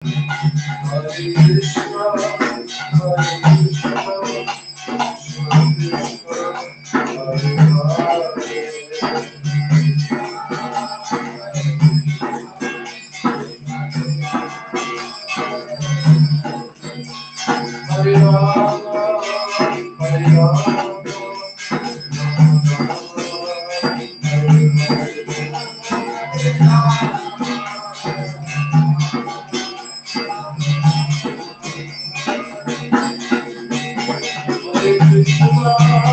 Hare Krishna, Hare Krishna, Hare Rama, Hare Krishna, Hare Krishna, Hare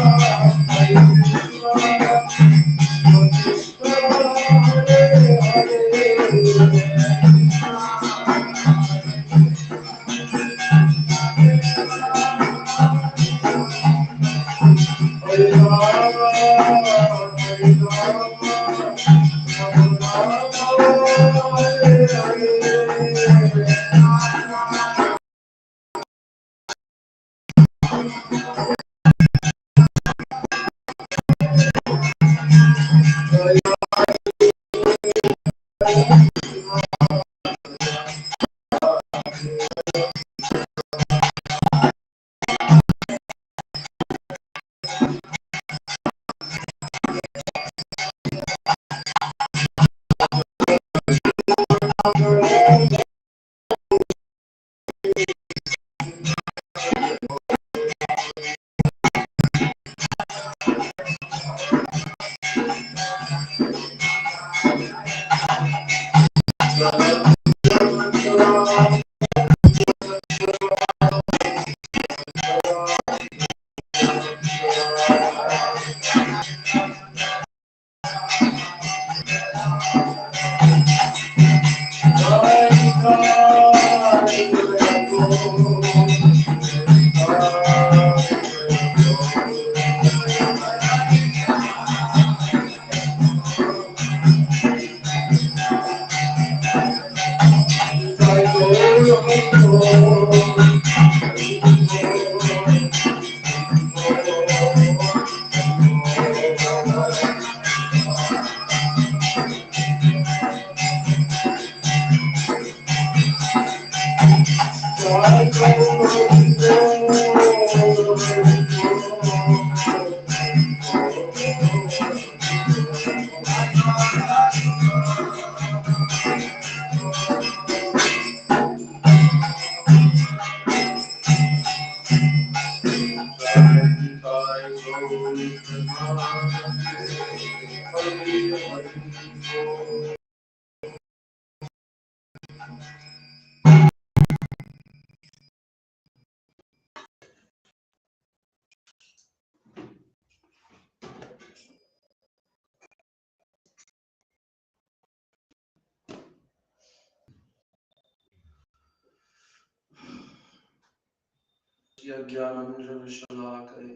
ज्ञानञ्जनशलाकय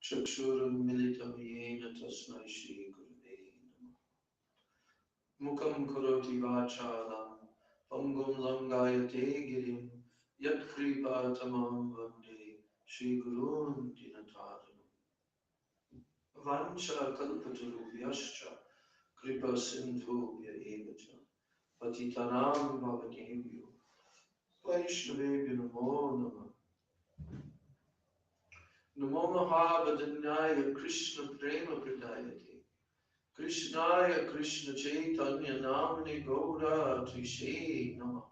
चक्षुरुन्मिलितं येन तस्मै श्रीगुरवे नमः। मुखं करोति वाचालं पङ्गुं लङ्घयते गिरिं यत्कृपातमं वन्दे श्रीगुरून् दीनतारिणम्। वाञ्छाकल्पतरुभ्यश्च कृपासिन्धुभ्य एव च पतितानां पावनेभ्यो वैष्णवेभ्यो नमो नमः। नमो महावदन्याय कृष्ण प्रेम प्रदायते कृष्णाय कृष्ण चैतन्य नामने गौरात्रिषे नमः।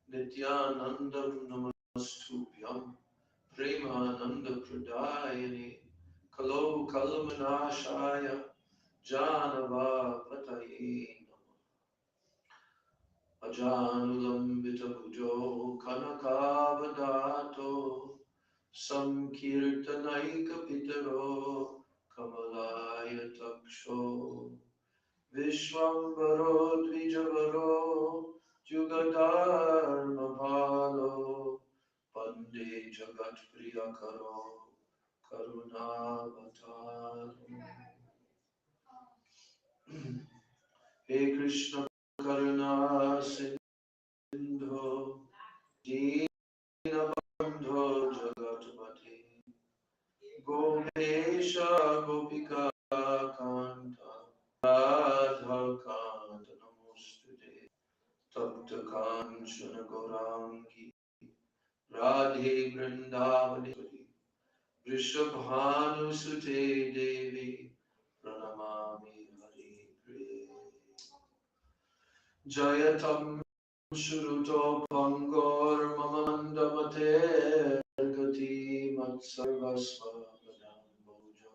नित्यानन्दं नमस्तुभ्यं प्रेमानंद प्रदायने कलो कल्मनाशाय जानवापतये नमः। अजानुलंबित भुजो कनकावदातो संकीर्तनैकपितरो कमलायताक्षो विश्वम्भरो द्विजवरो जुगधर्मपालो वन्दे जगत्प्रियकरो करुणावतारो। हे कृष्ण करुणा सिन्धो दीनबन्धो जगत्पते गोपेश गोपिका कान्त राधा कान्त नमोस्तुते तप्त कांचन Krishna Gaurangi Radhe Vrindavani Vrishabhanu Sute Devi Pranamami Hari Priye Jayatam Shuruto Pangor Mamandamate Gati Matsarvasva Padam Bojo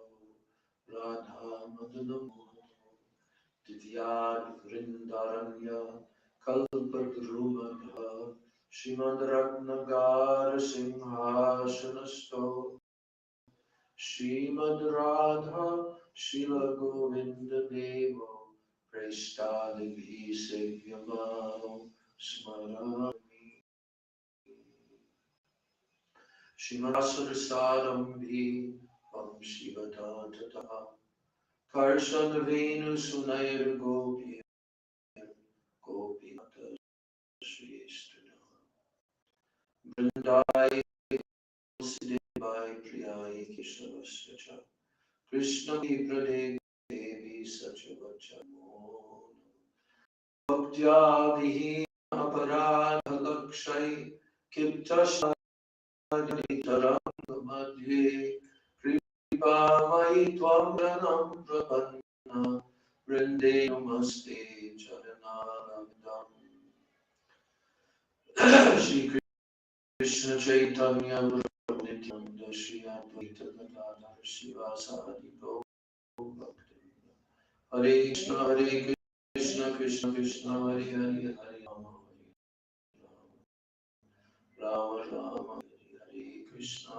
Radha Madanam Divyad Vrindaranya Kalpadrumadha Shrimad Ratnagar Simhasanasto Shrimad Radha Shila Govinda Devo Prestadibhi Sevyamao Smarami Shrimad Vam Shivata Tata Karshan Venu Sunair Gopi Gopi Mata Shri Vrindai Siddhi Priyai Keshavasya Krishna Prade Devi Sachavacha Bhaktya Vihi Aparadha Lakshay Kiptasha Taranga Madhye Kripa Mai Tvam Pranam Prapanna Vrinde Namaste Charanarandam Shri Krishna Chaitanya Nityananda Shri Advaita Gadadhar Sivasadi Gaur Bhaktivinoda Hare Krishna Krishna Krishna Hare Hare Hare Rama Rama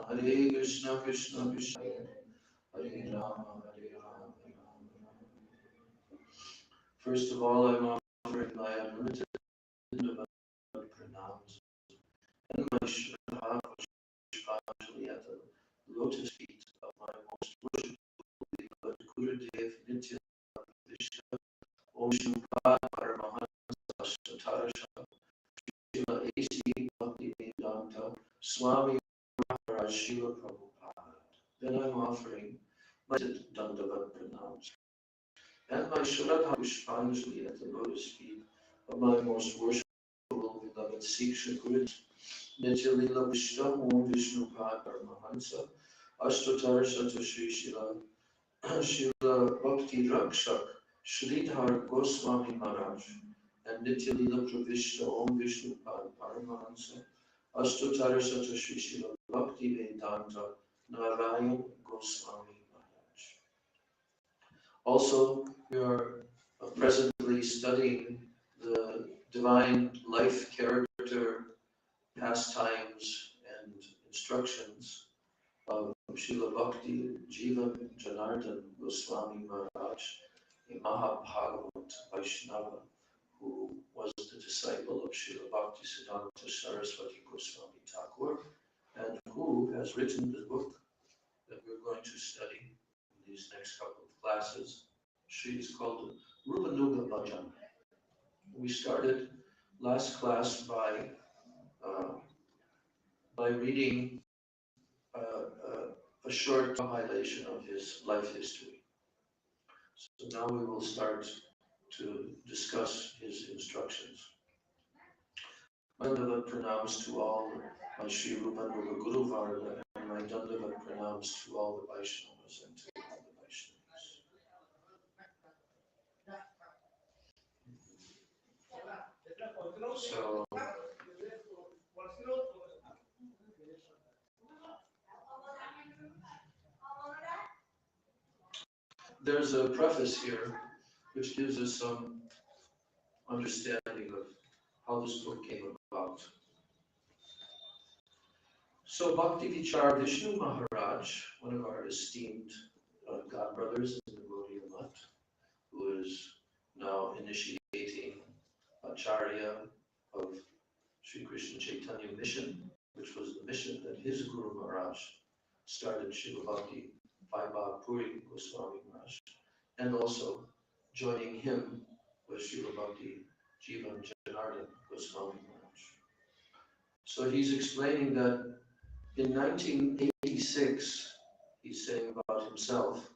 Hare Hare Krishna Krishna Krishna Hare Rama Hare Rama First of all, I'm offering my unlimited pranams and my Shraddha Pushpanjali at the lotus feet of my most worshipful beloved Gurudev Nitya Vishnu Om Shubha Paramahansa Satarasha Srila A.C. Bhaktivedanta Swami Maharaj Srila Prabhupada. Then I'm offering my Dandavat pranams and my Shraddha Pushpanjali at the lotus feet of my most worshipful beloved Siksha Guru Nitya Lila Vishnu Om Vishnu Pad Paramahansa Ashtotar Shata Shri Srila Bhakti Rakshak Sridhar Goswami Maharaj and Nitya Lila Pravishta Om Vishnu Pad Paramahansa Ashtotar Shata Shri Srila Bhakti Vedanta Narayan Goswami Maharaj. Also, we are presently studying the divine life, character, pastimes, and instructions of Srila Bhakti Jiva Janardhan Goswami Maharaj, a Mahabhagavat Vaishnava who was the disciple of Srila Bhakti Siddhanta Saraswati Goswami Thakur and who has written the book that we're going to study in these next couple of classes. It's called Rupanuga Bhajana. We started last class by reading a short compilation of his life history. So now we will start to discuss his instructions. My Dandavat pranams to all my Sri Rupanuga Guru Varga and my Dandavat pranams to all the Vaishnavas and to all the Vaishnavas. So, there's a preface here which gives us some understanding of how this book came about. So Bhakti Vichar Vishnu Maharaj, one of our esteemed godbrothers in the Gaudiya Math, who is now initiating Acharya of Sri Krishna Chaitanya Mission, which was the mission that his Guru Maharaj started, Srila Bhakti Vaibhav Puri Goswami Maharaj, and also joining him was Srila Bhakti Jivan Janardhan Goswami Maharaj. So he's explaining that in 1986, he's saying about himself,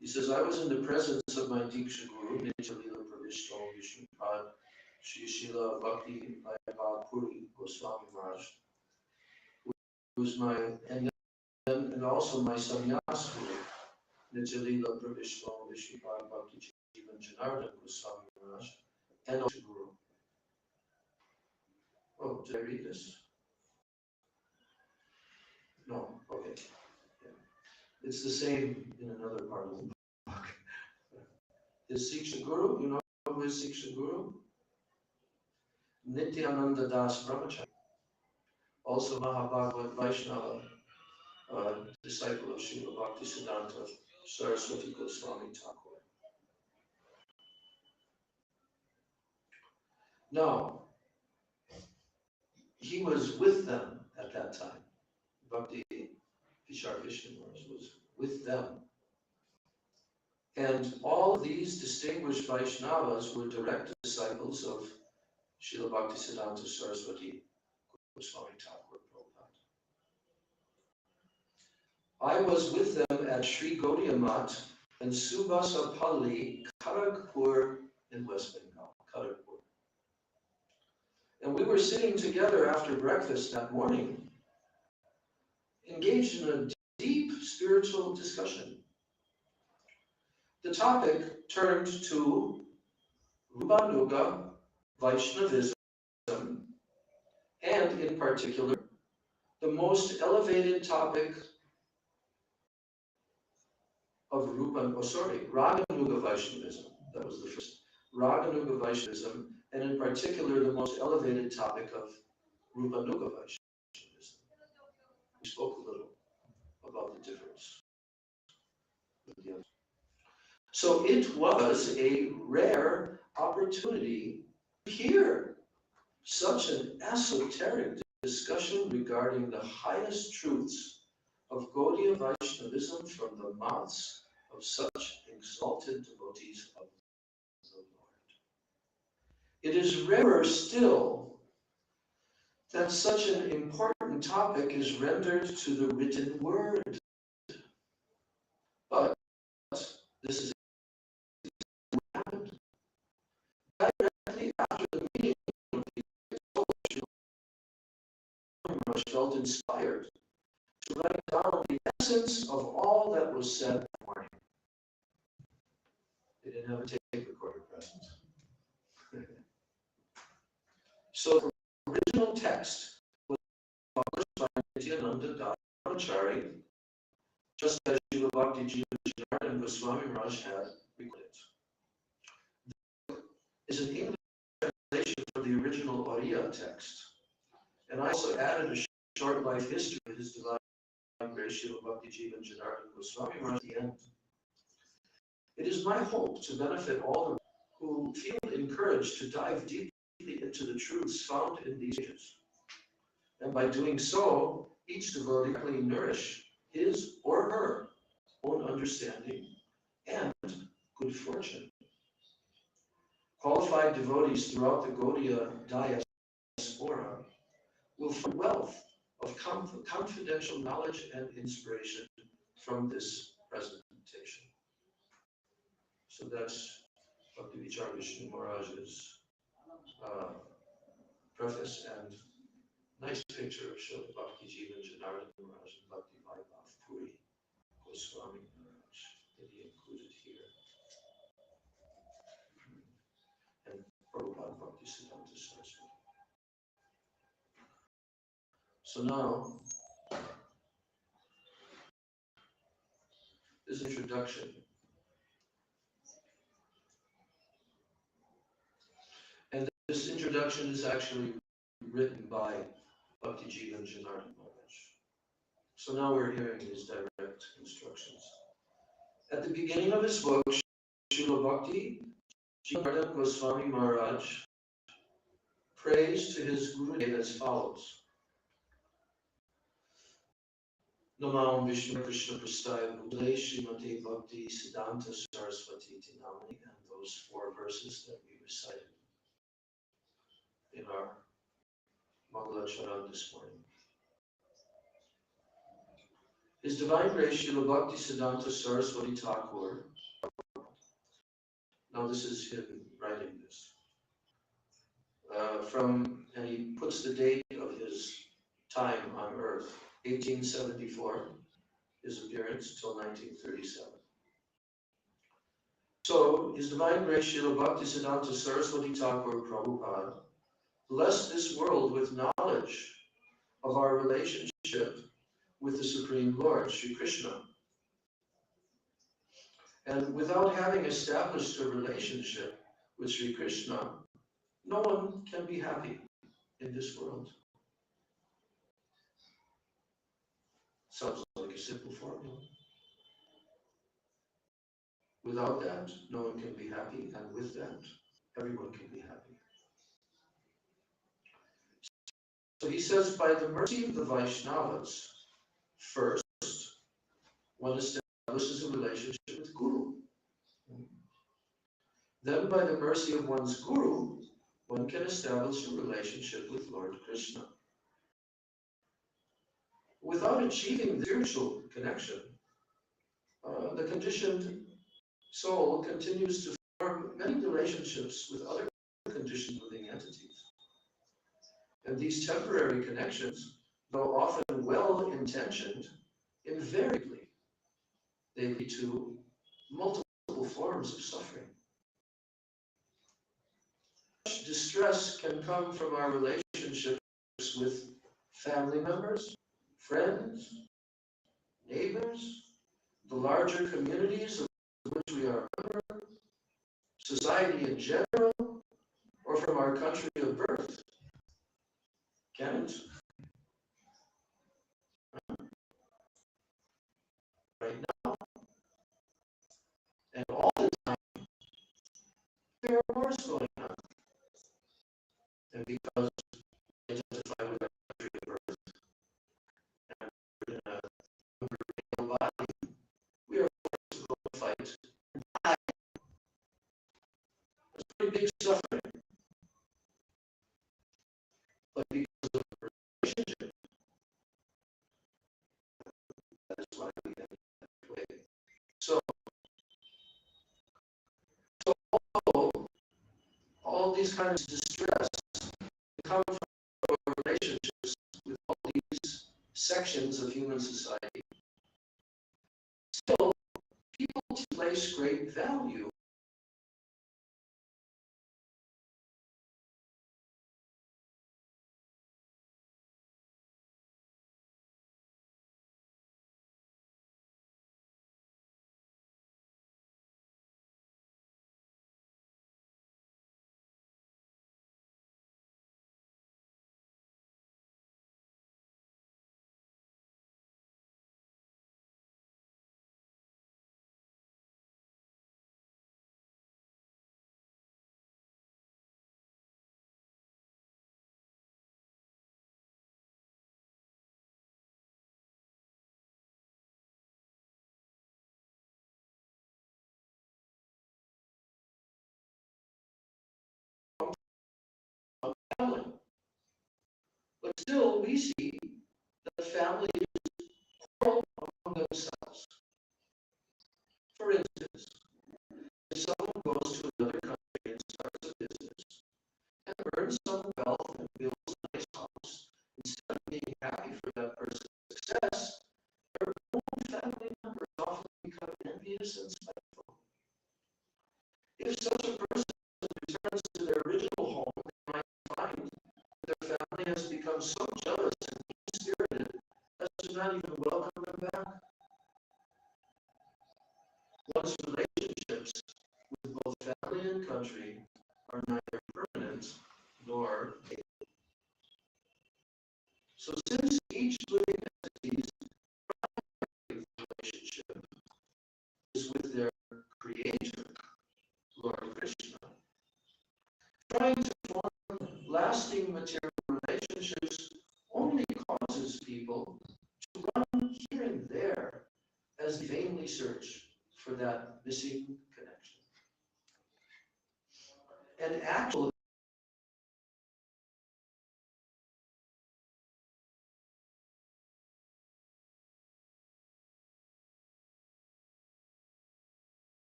he says, I was in the presence of my Diksha Guru, Nitya Lila Pravishta Vishnu Pad, Shri Srila Bhakti Vaibhav Puri Goswami Maharaj, who was my, and also my sannyas guru, Nitya-lila Pravishwa Vishwapad Bhakti Jivan Janardhan Goswami Maharaj, and also guru. Oh, did I read this? No, okay. Yeah. It's the same in another part of the book. His Siksha Guru, you know who is Siksha Guru? Nityananda Das Brahmachari, also Mahabhagavad Vaishnava, disciple of Srila Bhaktisiddhanta Saraswati Goswami Thakur. Now, he was with them at that time. Bhakti Vishar Vishnu was with them. And all of these distinguished Vaishnavas were direct disciples of Srila Bhaktisiddhanta Saraswati Goswami Thakur Prabhupada. I was with them at Sri Gaudiya Math and Subasapalli, Kharagpur in West Bengal, Kharagpur. And we were sitting together after breakfast that morning, engaged in a deep spiritual discussion. The topic turned to Rupanuga Vaishnavism, and in particular, the most elevated topic of Raganuga Vaishnavism. That was the first. Raganuga Vaishnavism, and in particular, the most elevated topic of Rupanuga Vaishnavism. We spoke a little about the difference. So it was a rare opportunity to hear such an esoteric discussion regarding the highest truths of Gaudiya Vaishnavism from the mouths of such exalted devotees of the Lord. It is rarer still that such an important topic is rendered to the written word. But this is what happened. Directly after the meeting, I felt inspired to write down the essence of all that was said that morning. They didn't have a tape recorder present. So the original text was published by Nityananda Dharmachari, just as Srila Bhakti Jivan Janardhan Goswami Maharaj had recorded. The book is an English translation of the original Oriya text. And I also added a short life history of his divine grace, Srila Bhakti Jivan Janardhan Goswami Maharaj at the end. It is my hope to benefit all who feel encouraged to dive deeply into the truths found in these pages. And by doing so, each devotee can nourish his or her own understanding and good fortune. Qualified devotees throughout the Gaudiya diaspora will find wealth of confidential knowledge and inspiration from this presentation. So that's Bhakti Vichar Vishnu Maharaj's preface and nice picture of Srila Bhakti Jivan Janardhan Maharaj and Bhakti Vaibhav Puri Goswami Maharaj that he included here. And Prabhupada Bhakti Siddhanta Saraswati. So now, this introduction. And this introduction is actually written by Bhakti Jivan Janardhan Maharaj. So now we're hearing his direct instructions. At the beginning of his book, Srila Bhakti Janardhan Goswami Maharaj prays to his Gurudev as follows. Namam Vishnu Krishna Prastaya Bhudale Srimati Bhakti Siddhanta Saraswati Tinamani, and those 4 verses that we recited in our Mangala Charan this morning. His Divine Grace Srila Bhakti Siddhanta Saraswati Thakur. Now this is him writing this. and he puts the date of his time on earth, 1874, his appearance, till 1937. So, His Divine Grace Srila Bhaktisiddhanta Saraswati Thakur Prabhupada blessed this world with knowledge of our relationship with the Supreme Lord, Sri Krishna. And without having established a relationship with Sri Krishna, no one can be happy in this world. Sounds like a simple formula. Without that, no one can be happy, and with that, everyone can be happy. So he says, by the mercy of the Vaishnavas, first, one establishes a relationship with Guru. Then, by the mercy of one's Guru, one can establish a relationship with Lord Krishna. Without achieving the spiritual connection, the conditioned soul continues to form many relationships with other conditioned living entities. And these temporary connections, though often well-intentioned, invariably they lead to multiple forms of suffering. Such distress can come from our relationships with family members, friends, neighbors, the larger communities of which we are a member, society in general, or from our country of birth. Can it? Right now. And all the time, there are wars going on. And because we identify with our country of birth and we're in a male body, we are forced to go and fight and die. That's pretty big suffering. But because of the relationship, that's why we end that way. So all these kinds of distress come from our relationships with all these sections of human society. Still, people place great value of family. But still, we see that family is quarrel among themselves. For instance, if someone goes to another country and starts a business and earns some wealth and builds a nice house, instead of being happy for that person's success, their own family members often become envious and spiteful. If such a person returns to their original home, they might find that their family has become so jealous and mean-spirited as to not even welcome them back. One's relationships with both family and country are neither permanent nor stable. So since each living entity's primary relationship is with their creator, Lord Krishna, trying to form lasting material relationships only causes people to run here and there as they vainly search for that missing connection. And actually,